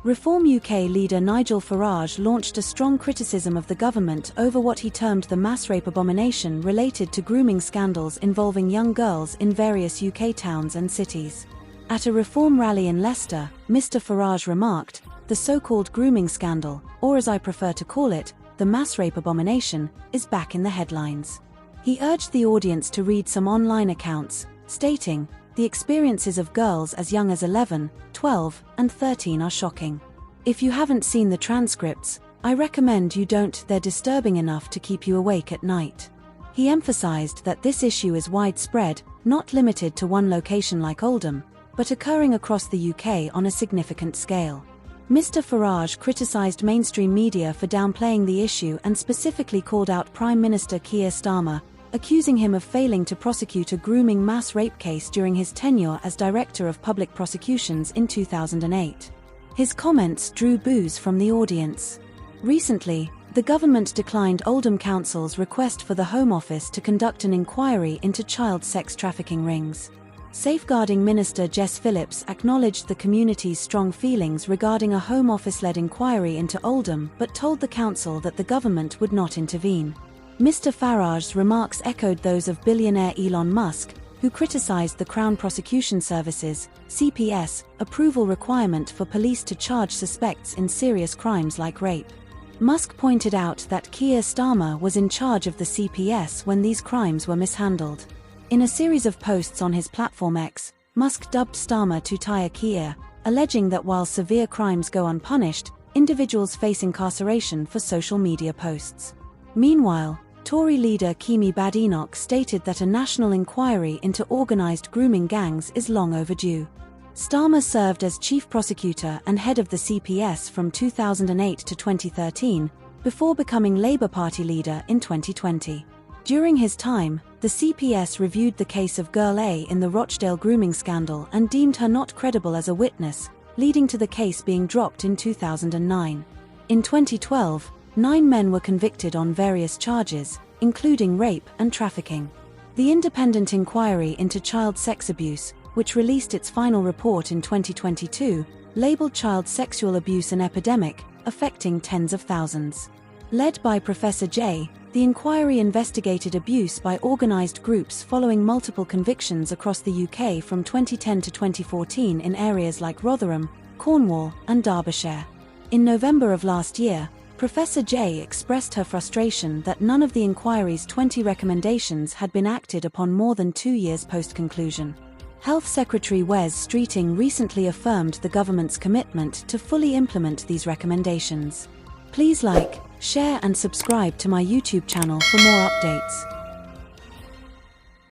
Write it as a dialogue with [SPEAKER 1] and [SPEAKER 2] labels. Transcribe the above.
[SPEAKER 1] Reform UK leader Nigel Farage launched a strong criticism of the government over what he termed the mass rape abomination related to grooming scandals involving young girls in various UK towns and cities. At a Reform rally in Leicester, Mr. Farage remarked, "The so-called grooming scandal, or as I prefer to call it, the mass rape abomination, is back in the headlines." He urged the audience to read some online accounts, stating, "The experiences of girls as young as 11, 12, and 13 are shocking. If you haven't seen the transcripts, I recommend you don't. They're disturbing enough to keep you awake at night." He emphasized that this issue is widespread, not limited to one location like Oldham, but occurring across the UK on a significant scale. Mr. Farage criticised mainstream media for downplaying the issue and specifically called out Prime Minister Keir Starmer, accusing him of failing to prosecute a grooming mass rape case during his tenure as Director of Public Prosecutions in 2008. His comments drew boos from the audience. Recently, the government declined Oldham Council's request for the Home Office to conduct an inquiry into child sex trafficking rings. Safeguarding Minister Jess Phillips acknowledged the community's strong feelings regarding a Home Office-led inquiry into Oldham but told the council that the government would not intervene. Mr. Farage's remarks echoed those of billionaire Elon Musk, who criticised the Crown Prosecution Service's (CPS) approval requirement for police to charge suspects in serious crimes like rape. Musk pointed out that Keir Starmer was in charge of the CPS when these crimes were mishandled. In a series of posts on his platform X, Musk dubbed Starmer to tire Keir, alleging that while severe crimes go unpunished, individuals face incarceration for social media posts. Meanwhile, Tory leader Kemi Badenoch stated that a national inquiry into organised grooming gangs is long overdue. Starmer served as chief prosecutor and head of the CPS from 2008 to 2013, before becoming Labour Party leader in 2020. During his time, the CPS reviewed the case of Girl A in the Rochdale grooming scandal and deemed her not credible as a witness, leading to the case being dropped in 2009. In 2012, 9 men were convicted on various charges, including rape and trafficking. The independent inquiry into child sex abuse, which released its final report in 2022, labeled child sexual abuse an epidemic, affecting tens of thousands. Led by Professor J, the inquiry investigated abuse by organised groups following multiple convictions across the UK from 2010 to 2014 in areas like Rotherham, Cornwall, and Derbyshire. In November of last year, Professor J expressed her frustration that none of the inquiry's 20 recommendations had been acted upon more than 2 years post-conclusion. Health Secretary Wes Streeting recently affirmed the government's commitment to fully implement these recommendations. Please like, share and subscribe to my YouTube channel for more updates.